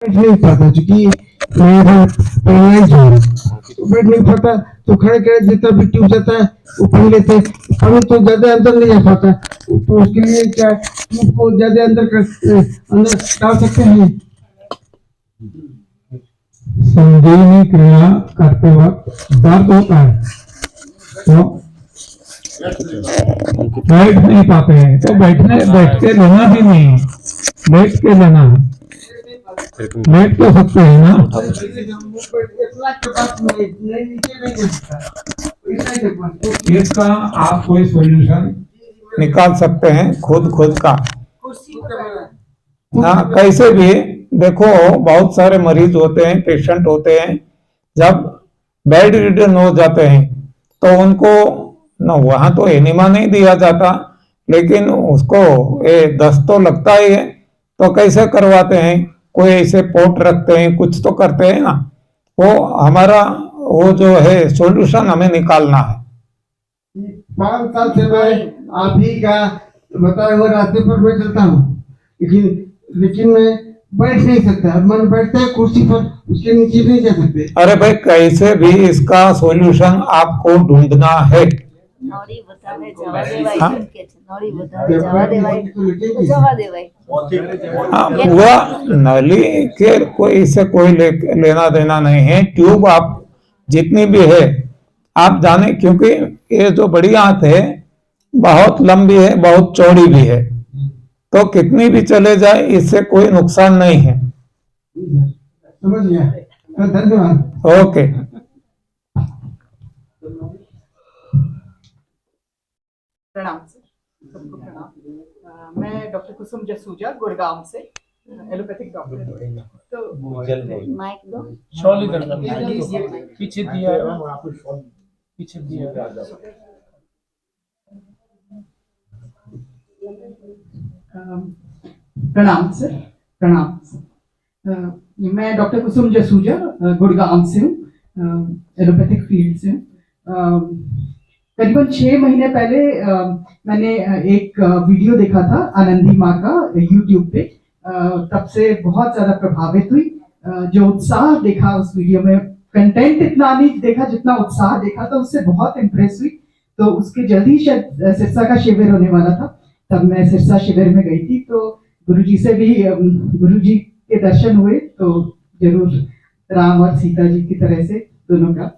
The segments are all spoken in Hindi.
बैठ नहीं पाता क्योंकि मैं इधर पैरालाइज हूँ, तो बैठ नहीं पाता, तो खड़े खड़े जितना भी ट्यूब जाता है वो पढ़ लेते हैं। हमें तो ज्यादा अंदर नहीं जा पाता, तो उसके लिए क्या ट्यूब को ज्यादा अंदर डाल सकते हैं। संजीवनी क्रिया करते वक्त दर्द होता है तो बैठ नहीं पाते हैं, तो बैठ के लेना भी नहीं, बैठ के लेना है, बैठ तो सकते हैं ना। इसका आप कोई सॉल्यूशन निकाल सकते हैं खुद का। हाँ, कैसे भी देखो, बहुत सारे मरीज होते हैं, पेशेंट होते हैं, जब बेड रिडन हो जाते हैं तो उनको ना वहां तो एनिमा नहीं दिया जाता, लेकिन उसको ये दस्त तो लगता ही है, तो कैसे करवाते हैं, कोई ऐसे पोट रखते हैं, कुछ तो करते हैं ना। वो हमारा वो जो है सॉल्यूशन हमें निकालना है। 5 साल से मैं आप ही का बताए हुए रास्ते पर मैं चलता हूँ, लेकिन मैं बैठ नहीं सकता। मन बैठता है कुर्सी पर, उसके नीचे नहीं जा सकते। अरे भाई, कैसे भी इसका सॉल्यूशन आपको ढूंढना है। वह नली के कोई से कोई लेना देना नहीं है। ट्यूब आप जितनी भी है आप जाने, क्योंकि ये जो बड़ी आंत है बहुत लंबी है, बहुत चौड़ी भी है, तो कितनी भी चले जाए इससे कोई नुकसान नहीं है। समझ गया, धन्यवाद। ओके। प्रणाम सर, सबको प्रणाम। मैं डॉक्टर कुसुम जसूजा गुड़गांव से एलोपैथिक डॉक्टर। तो माइक दो, शॉल इधर पीछे दिया है, पीछे दिया है। प्रणाम सर, प्रणाम। मैं डॉक्टर कुसुम जसूजा गुड़गांव से हूँ, एलोपैथिक फील्ड से हूँ। करीबन 6 महीने पहले मैंने एक वीडियो देखा था आनंदी माँ का यूट्यूब पे। तब से बहुत ज्यादा प्रभावित हुई। जो उत्साह देखा उस वीडियो में, कंटेंट इतना नहीं देखा जितना उत्साह देखा था, उससे बहुत इम्प्रेस हुई। तो उसके जल्दी ही सिरसा का शिविर होने वाला था, तब मैं सिरसा शिविर में गई थी। तो गुरुजी से भी, गुरुजी के दर्शन हुए, तो जरूर राम और सीता जी की तरह से दोनों का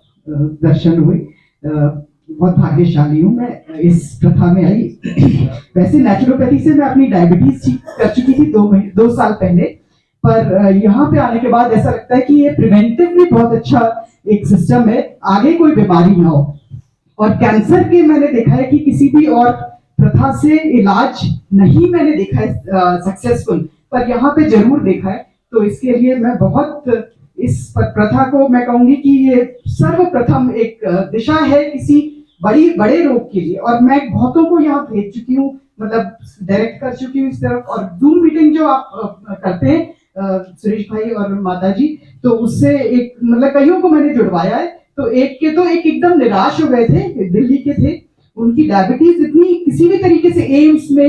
दर्शन हुए। बहुत भाग्यशाली हूँ मैं इस प्रथा में आई। वैसे नेचुरोपैथी से मैं अपनी डायबिटीज ठीक कर चुकी थी 2 साल पहले, पर यहाँ पे आने के बाद ऐसा लगता है कि ये प्रिवेंटिव भी बहुत अच्छा एक सिस्टम है, आगे कोई बीमारी ना हो। और कैंसर के मैंने देखा है कि किसी भी और प्रथा से इलाज नहीं मैंने देखा है सक्सेसफुल, पर यहाँ पे जरूर देखा है। तो इसके लिए मैं बहुत इस प्रथा को मैं कहूंगी कि ये सर्वप्रथम एक दिशा है किसी बड़े रोग के लिए। और मैं बहुतों को यहाँ भेज चुकी हूँ, मतलब डायरेक्ट कर चुकी हूँ इस तरफ। और जूम मीटिंग जो आप करते हैं सुरेश भाई और माता जी, तो उससे एक मतलब कईयों को मैंने जुड़वाया है। तो एक एकदम निराश हो गए थे, दिल्ली के थे, उनकी डायबिटीज इतनी, किसी भी तरीके से एम्स में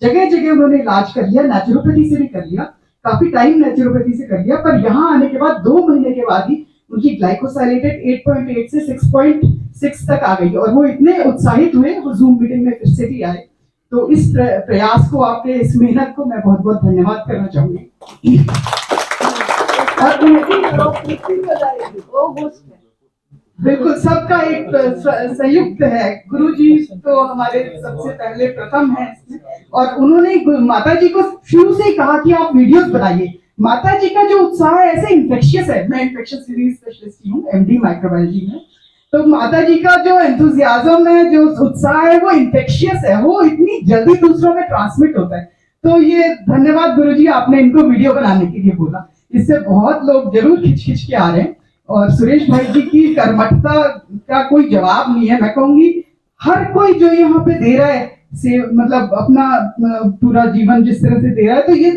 जगह जगह उन्होंने इलाज कर लिया, नेचुरोपैथी से भी कर लिया, काफी टाइम नेचुरोपैथी से कर लिया, पर यहाँ आने के बाद 2 महीने के बाद ही उनकी ग्लाइकोसाइलेटेड 8.8 से 6.6 तक आ गई। और वो इतने उत्साहित हुए, वो जूम मीटिंग में फिर से भी आए। तो इस प्रयास को, आपके इस मेहनत को मैं बहुत बहुत धन्यवाद करना चाहूंगी। बिल्कुल, सबका एक संयुक्त है। गुरुजी तो हमारे सबसे पहले प्रथम है, और उन्होंने माता जी को शुरू से कहा कि आप वीडियोस बनाइए। माता जी का जो उत्साह है ऐसे इन्फेक्शियस है। मैं इन्फेक्शियस डिजीज स्पेशलिस्ट हूँ, एमडी माइक्रोबायोलॉजी में। तो माता जी का जो एंथुजियाज्म है, जो उत्साह है, वो इन्फेक्शियस है, वो इतनी जल्दी दूसरों में ट्रांसमिट होता है। तो ये धन्यवाद गुरुजी, आपने इनको वीडियो बनाने के लिए बोला, इससे बहुत लोग जरूर खिंच के आ रहे हैं। और सुरेश भाई जी की कर्मठता का कोई जवाब नहीं है। मैं कहूंगी हर कोई जो यहाँ पे दे रहा है से, मतलब अपना पूरा जीवन जिस तरह से दे रहा है, तो ये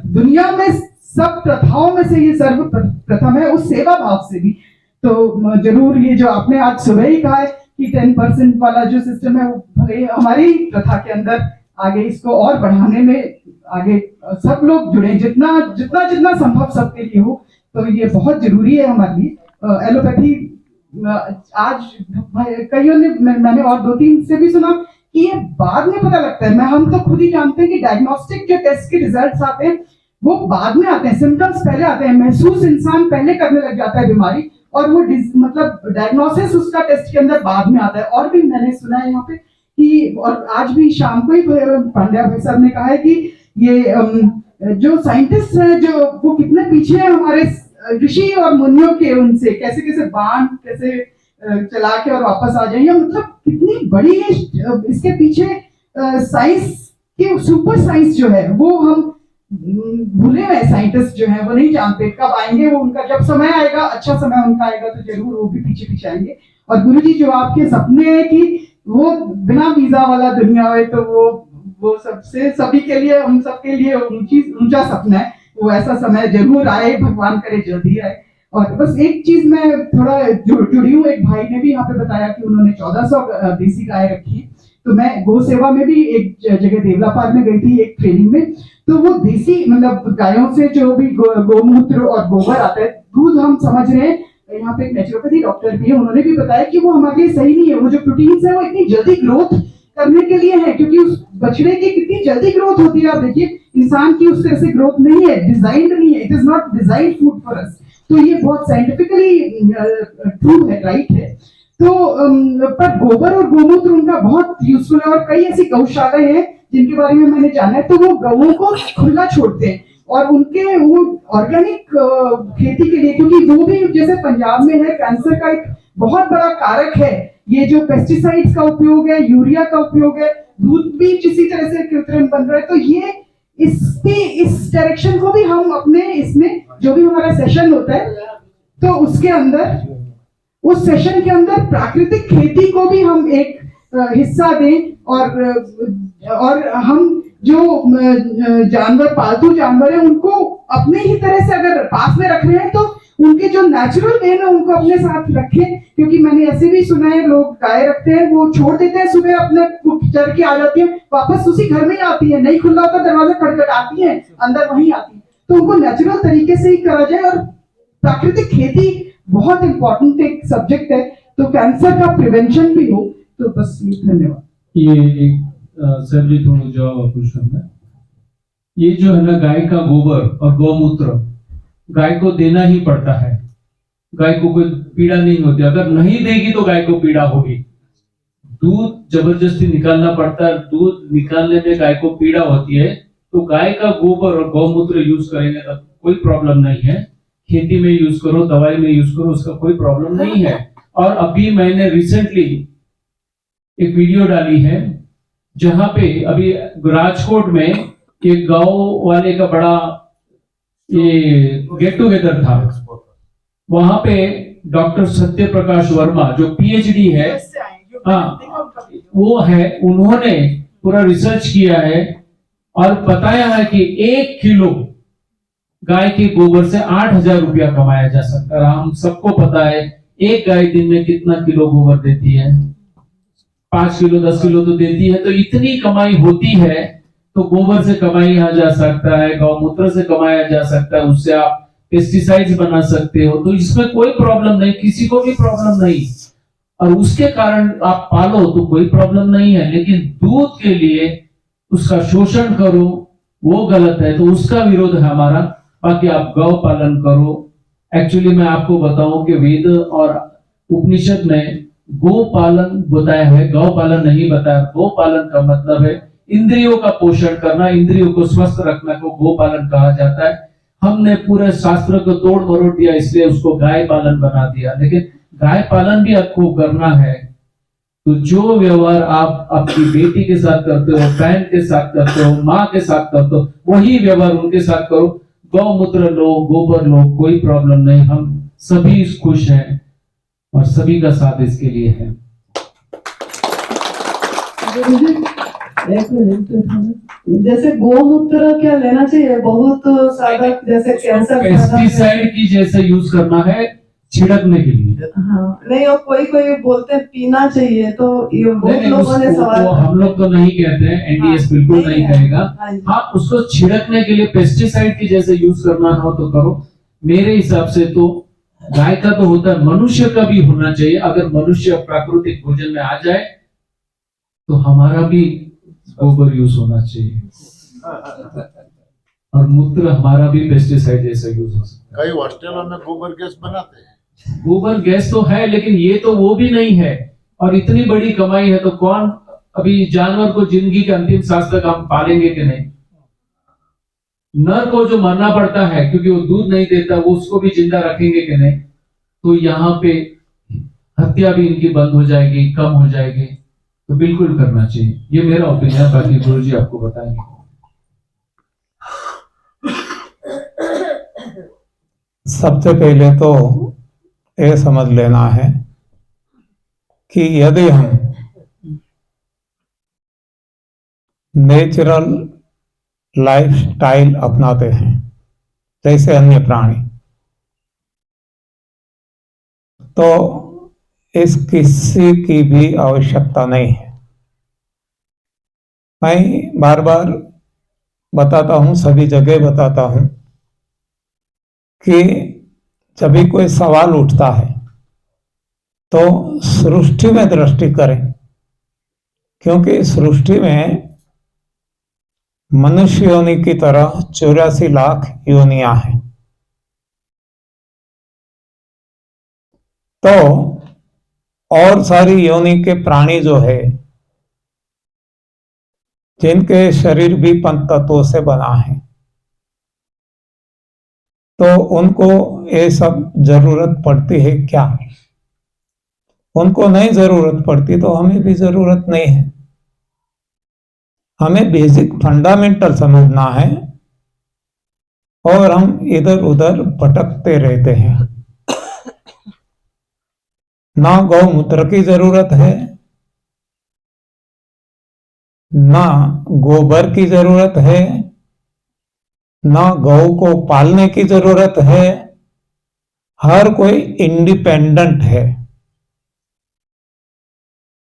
दुनिया में सब प्रथाओं में से ये सर्वप्रथम है, उस सेवा भाव से भी। तो जरूर ये जो आपने आज सुबह ही कहा है कि 10% वाला जो सिस्टम है, वो हमारी प्रथा के अंदर आगे इसको और बढ़ाने में आगे सब लोग जुड़े, जितना जितना जितना संभव सबके लिए हो, तो ये बहुत जरूरी है हमारे लिए। एलोपैथी आज कईयों ने, मैंने और 2-3 से भी सुना कि ये बाद में पता लगता है। हम तो खुद ही जानते हैं कि डायग्नोस्टिक जो टेस्ट के रिजल्ट्स आते हैं वो बाद में आते हैं, सिम्टम्स पहले आते हैं, महसूस इंसान पहले करने लग जाता है बीमारी, और वो मतलब डायग्नोसिस उसका टेस्ट के अंदर बाद में आता है। और भी मैंने सुना है यहाँ पे कि, और आज भी शाम को ही पांड्या भाई साहब ने कहा है कि ये जो साइंटिस्ट हैं जो वो कितने पीछे हैं हमारे ऋषि और मुनियों के, उनसे कैसे कैसे बाण कैसे चला के और वापस आ जाएंगे, मतलब कितनी बड़ी इसके पीछे साइंस के सुपर साइंस जो है वो हम भूले हुए साइंटिस्ट जो है वो नहीं जानते कब आएंगे। वो उनका जब समय आएगा, अच्छा समय उनका आएगा तो जरूर वो भी पीछे पीछे आएंगे। और गुरुजी जो आपके सपने हैं कि वो बिना वीजा वाला दुनिया हो, तो वो सबसे सभी के लिए, हम सबके लिए ऊंचा सपना है। वो ऐसा समय जरूर आए, भगवान करे जल्दी आए। और बस एक चीज मैं थोड़ा जुड़ी हूँ, एक भाई ने भी यहाँ पे बताया कि उन्होंने 1400 देसी गाय रखी है। तो मैं गौ सेवा में भी एक जगह देवलापार में गई थी एक ट्रेनिंग में, तो वो देसी मतलब गायों से जो भी गोमूत्र और गोबर आता है, दूध हम समझ रहे हैं, यहाँ पे एक नेचुरोपैथी डॉक्टर भी है, उन्होंने भी बताया कि वो हमारे लिए सही नहीं है। वो जो प्रोटीन्स है वो इतनी जल्दी ग्रोथ करने के लिए है, क्योंकि उस बछड़े की कितनी जल्दी ग्रोथ होती है, आप देखिए इंसान की उस तरह से ग्रोथ नहीं है, डिजाइंड नहीं है, it is not design food for us. तो ये बहुत साइंटिफिकली ट्रू है, राइट है। तो पर गोबर और गोमूत्र उनका बहुत यूजफुल है, और कई ऐसी गौशालाएं हैं जिनके बारे में मैंने जाना है, तो वो गौओं को खुला छोड़ते हैं और उनके वो ऑर्गेनिक खेती के लिए, क्योंकि वो भी जैसे पंजाब में है, कैंसर का एक बहुत बड़ा कारक है ये जो पेस्टिसाइड्स का उपयोग है, यूरिया का उपयोग है, दूध भी इसी तरह से कृत्रिम बन रहा है। तो ये इस डायरेक्शन को भी हम अपने इसमें जो भी हमारा सेशन होता है, तो उसके अंदर, उस सेशन के अंदर प्राकृतिक खेती को भी हम एक हिस्सा दें, और हम जो जानवर, पालतू जानवर है, उनको अपने ही तरह से अगर पास में रख रहे हैं तो उनके जो नेचुरल वे है उनको अपने साथ रखें। क्योंकि मैंने ऐसे भी सुना है, लोग गाय रखते हैं, वो छोड़ देते हैं, सुबह अपने चर के आ जाती है, वापस उसी घर में ही आती है, नहीं खुला होता दरवाजा खटखटाती है, अंदर वहीं आती है। तो उनको नेचुरल तरीके से ही करा जाए। और प्राकृतिक खेती बहुत इंपॉर्टेंट एक सब्जेक्ट है, तो कैंसर का प्रिवेंशन भी हो। तो बस ये, धन्यवाद। ये सर जी थोड़ा जवाब क्वेश्चन है। ये जो है ना, गाय का गोबर और गौमूत्र गाय को देना ही पड़ता है, गाय को कोई पीड़ा नहीं होती। अगर नहीं देगी तो गाय को पीड़ा होगी। दूध जबरदस्ती निकालना पड़ता है, दूध निकालने में गाय को पीड़ा होती है, तो गाय का गोबर और गौमूत्र यूज करेंगे तो कोई प्रॉब्लम नहीं है। खेती में यूज करो, दवाई में यूज करो, उसका कोई प्रॉब्लम नहीं है। और अभी मैंने रिसेंटली एक वीडियो डाली है जहां पे अभी राजकोट में एक गांव वाले का बड़ा ये गेट टुगेदर था। वहां पे डॉक्टर सत्य प्रकाश वर्मा जो पीएचडी है, हाँ वो है, उन्होंने पूरा रिसर्च किया है और बताया है कि 1 किलो गाय के गोबर से 8,000 रुपया कमाया जा सकता है। हम सबको पता है एक गाय दिन में कितना किलो गोबर देती है, 5 किलो 10 किलो तो देती है। तो इतनी कमाई होती है, तो गोबर से कमाया जा सकता है, गौमूत्र से कमाया जा सकता है, उससे आप पेस्टिसाइड्स बना सकते हो। तो इसमें कोई प्रॉब्लम नहीं, किसी को भी प्रॉब्लम नहीं, और उसके कारण आप पालो तो कोई प्रॉब्लम नहीं है। लेकिन दूध के लिए उसका शोषण करो वो गलत है, तो उसका विरोध है हमारा। बाकी आप गौ पालन करो। एक्चुअली मैं आपको बताऊं कि वेद और उपनिषद में गो पालन बताया है, गौ पालन नहीं बताया। गो पालन का मतलब है इंद्रियों का पोषण करना, इंद्रियों को स्वस्थ रखना को गो पालन कहा जाता है। हमने पूरे शास्त्र को तोड़ मरोड़ दिया, इसलिए उसको गाय पालन बना दिया। लेकिन गाय पालन भी आपको करना है, तो जो व्यवहार आप अपनी बेटी के साथ करते हो, बहन के साथ करते हो, माँ के साथ करते हो, वही व्यवहार उनके साथ करो। गौमूत्र लो, गोबर लो, कोई प्रॉब्लम नहीं, हम सभी खुश हैं और सभी का साथ इसके लिए है। जैसे गोमूत्र क्या लेना चाहिए, बहुत सारा जैसे कैंसर पेस्टिसाइड की जैसे यूज करना है, छिड़कने के लिए। हाँ नहीं, और कोई कोई बोलते हैं पीना चाहिए, तो ये नहीं बहुत नहीं, लोगों ने सवाल वो हम लोग तो नहीं कहते हैं, एनडीएस बिल्कुल नहीं नहीं है। कहेगा। हाँ जी। हाँ, उसको छिड़कने के लिए पेस्टिसाइड की जैसे यूज करना हो तो करो। मेरे हिसाब से तो गाय का तो होता है, मनुष्य का भी होना चाहिए। अगर मनुष्य प्राकृतिक भोजन में आ जाए तो हमारा भी गोबर यूज होना चाहिए, और मूत्र हमारा भी पेस्टिसाइड जैसा यूज हो सकता है। कई हॉस्टलों में गोबर गैस बनाते हैं। गोबर गैस तो है, लेकिन ये तो वो भी नहीं है। और इतनी बड़ी कमाई है तो कौन, अभी जानवर को जिंदगी के अंतिम सांस तक हम पालेंगे कि नहीं? नर को जो मरना पड़ता है क्योंकि वो दूध नहीं देता, वो उसको भी जिंदा रखेंगे कि नहीं? तो यहाँ पे हत्या भी इनकी बंद हो जाएगी, कम हो जाएगी। तो बिल्कुल करना चाहिए, ये मेरा ओपिनियन। बाकी गुरुजी आपको बताएंगे। सबसे पहले तो ये समझ लेना है कि यदि हम नेचुरल लाइफस्टाइल अपनाते हैं जैसे अन्य प्राणी, तो इस किसी की भी आवश्यकता नहीं है। मैं बार बार बताता हूं, सभी जगह बताता हूं कि जब भी कोई सवाल उठता है तो सृष्टि में दृष्टि करें, क्योंकि सृष्टि में मनुष्य योनि की तरह 84 लाख योनियां हैं। तो और सारी योनि के प्राणी जो है, जिनके शरीर भी पंच तत्वों से बना है, तो उनको ये सब जरूरत पड़ती है क्या? उनको नहीं जरूरत पड़ती तो हमें भी जरूरत नहीं है। हमें बेसिक फंडामेंटल समझना है, और हम इधर उधर भटकते रहते हैं। ना गौमूत्र की जरूरत है, ना गोबर की जरूरत है, ना गौ को पालने की जरूरत है। हर कोई इंडिपेंडेंट है।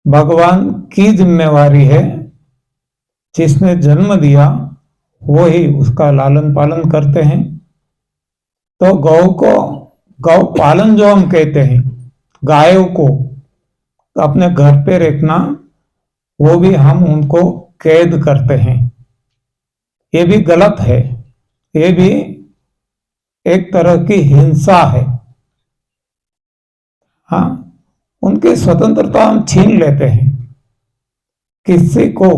भगवान की जिम्मेवारी है, जिसने जन्म दिया वो ही उसका लालन पालन करते हैं। तो गौ पालन जो हम कहते हैं, गायों को अपने घर पे रखना, वो भी हम उनको कैद करते हैं। ये भी गलत है, ये भी एक तरह की हिंसा है। हाँ, उनकी स्वतंत्रता हम छीन लेते हैं। किसी को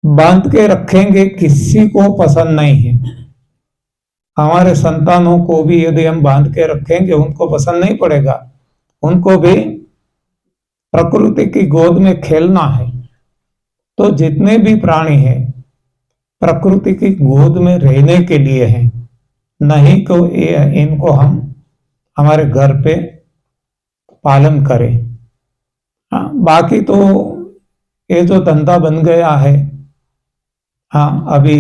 बांध के रखेंगे, किसी को पसंद नहीं है। हमारे संतानों को भी यदि हम बांध के रखेंगे, उनको पसंद नहीं पड़ेगा। उनको भी प्रकृति की गोद में खेलना है। तो जितने भी प्राणी हैं, प्रकृति की गोद में रहने के लिए हैं, नहीं तो इनको हम हमारे घर पे पालन करें। हाँ, बाकी तो ये जो धंधा बन गया है, हाँ, अभी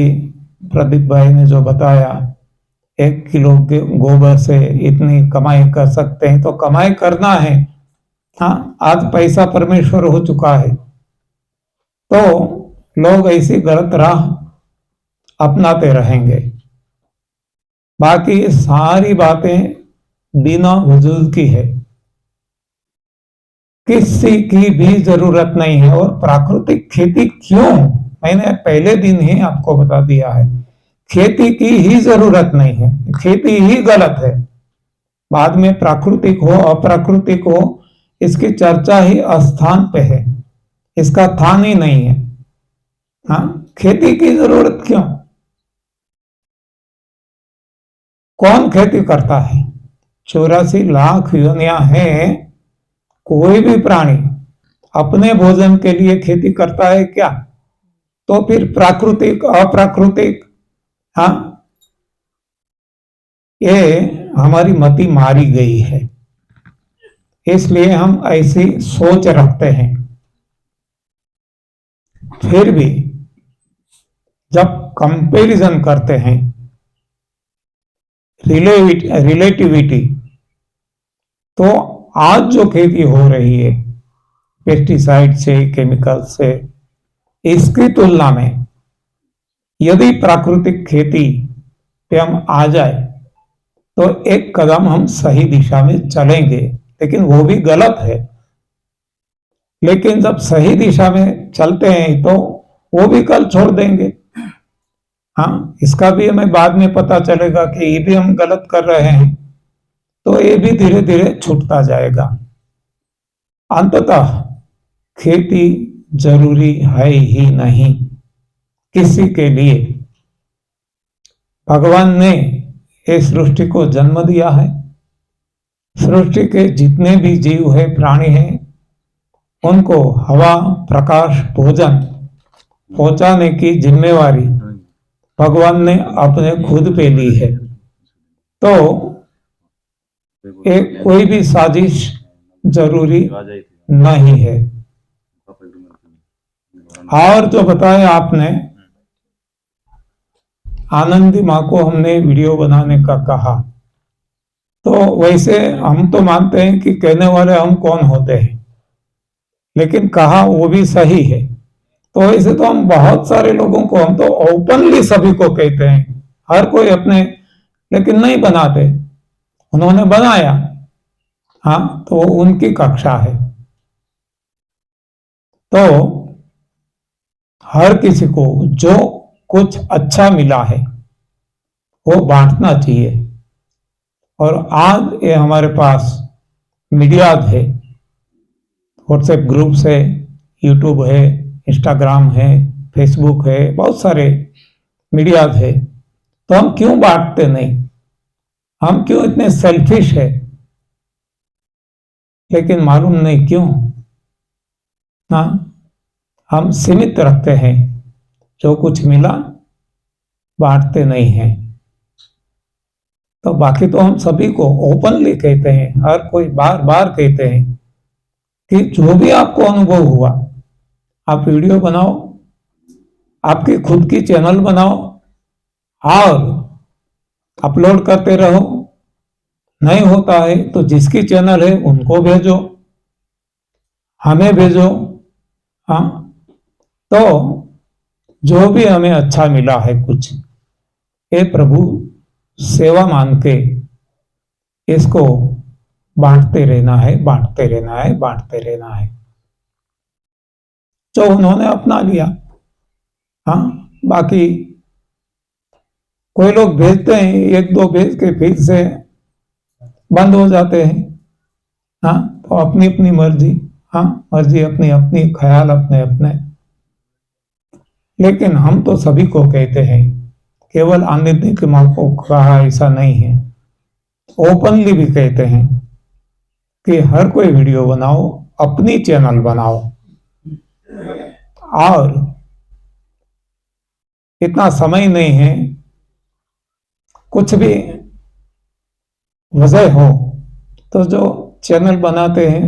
प्रदीप भाई ने जो बताया 1 किलो के गोबर से इतनी कमाई कर सकते हैं, तो कमाई करना है। हाँ, आज पैसा परमेश्वर हो चुका है, तो लोग ऐसी गलत राह अपनाते रहेंगे। बाकी सारी बातें बिना वजूद की है, किसी की भी जरूरत नहीं है। और प्राकृतिक खेती क्यों, मैंने पहले दिन ही आपको बता दिया है, खेती की ही जरूरत नहीं है, खेती ही गलत है। बाद में प्राकृतिक हो अप्राकृतिक हो, इसकी चर्चा ही अस्थान पे है, इसका स्थान ही नहीं है। हाँ, खेती की जरूरत क्यों? कौन खेती करता है? 84 लाख योनियां हैं। कोई भी प्राणी अपने भोजन के लिए खेती करता है क्या? तो फिर प्राकृतिक अप्राकृतिक, हाँ, ये हमारी मति मारी गई है। इसलिए हम ऐसी सोच रखते हैं। फिर भी जब कंपैरिजन करते हैं, रिलेटिविटी। तो आज जो खेती हो रही है पेस्टिसाइड से, केमिकल से, इसकी तुलना में यदि प्राकृतिक खेती पे हम आ जाए तो एक कदम हम सही दिशा में चलेंगे, लेकिन वो भी गलत है। लेकिन जब सही दिशा में चलते हैं तो वो भी कल छोड़ देंगे। हाँ, इसका भी हमें बाद में पता चलेगा कि ये भी हम गलत कर रहे हैं, तो ये भी धीरे धीरे छूटता जाएगा। अंततः खेती जरूरी है ही नहीं किसी के लिए। भगवान ने इस सृष्टि को जन्म दिया है। सृष्टि के जितने भी जीव है, प्राणी हैं, उनको हवा, प्रकाश, भोजन पहुंचाने की जिम्मेवारी भगवान ने अपने खुद पे ली है। तो एक कोई भी साजिश जरूरी नहीं है। और जो बताया आपने, आनंदी माँ को हमने वीडियो बनाने का कहा, तो वैसे हम तो मानते हैं कि कहने वाले हम कौन होते हैं, लेकिन कहा वो भी सही है। तो वैसे तो हम बहुत सारे लोगों को, हम तो ओपनली सभी को कहते हैं, हर कोई अपने, लेकिन नहीं बनाते। उन्होंने बनाया, हाँ, तो उनकी कक्षा है। तो हर किसी को जो कुछ अच्छा मिला है वो बांटना चाहिए। और आज ये हमारे पास मीडियाज है, व्हाट्सएप ग्रुप्स है, यूट्यूब है, इंस्टाग्राम है, फेसबुक है, बहुत सारे मीडियाज है। तो हम क्यों बांटते नहीं? हम क्यों इतने सेल्फिश है? लेकिन मालूम नहीं क्यों, हाँ, हम सीमित रखते हैं। जो कुछ मिला बांटते नहीं हैं। तो बाकी तो हम सभी को ओपनली कहते हैं, हर कोई बार बार कहते हैं कि जो भी आपको अनुभव हुआ, आप वीडियो बनाओ, आपकी खुद की चैनल बनाओ और अपलोड करते रहो। नहीं होता है तो जिसकी चैनल है उनको भेजो, हमें भेजो। हाँ, तो जो भी हमें अच्छा मिला है कुछ, ये प्रभु सेवा मान के इसको बांटते रहना है, बांटते रहना है, बांटते रहना है। जो उन्होंने अपना लिया, हाँ, बाकी कोई लोग भेजते हैं, एक दो भेज के फिर से बंद हो जाते हैं। हाँ, तो अपनी अपनी मर्जी, हाँ, मर्जी अपनी अपनी, ख्याल अपने अपने। लेकिन हम तो सभी को कहते हैं, केवल आनंदी की माँ को कहा ऐसा नहीं है, ओपनली भी कहते हैं कि हर कोई वीडियो बनाओ, अपनी चैनल बनाओ। और इतना समय नहीं है, कुछ भी वजह हो तो जो चैनल बनाते हैं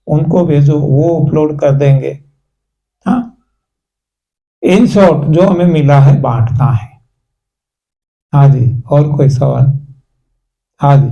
उनको भेजो, वो अपलोड कर देंगे। हाँ, इन शॉर्ट जो हमें मिला है बांटना है। हाँ जी, और कोई सवाल? हाँ जी।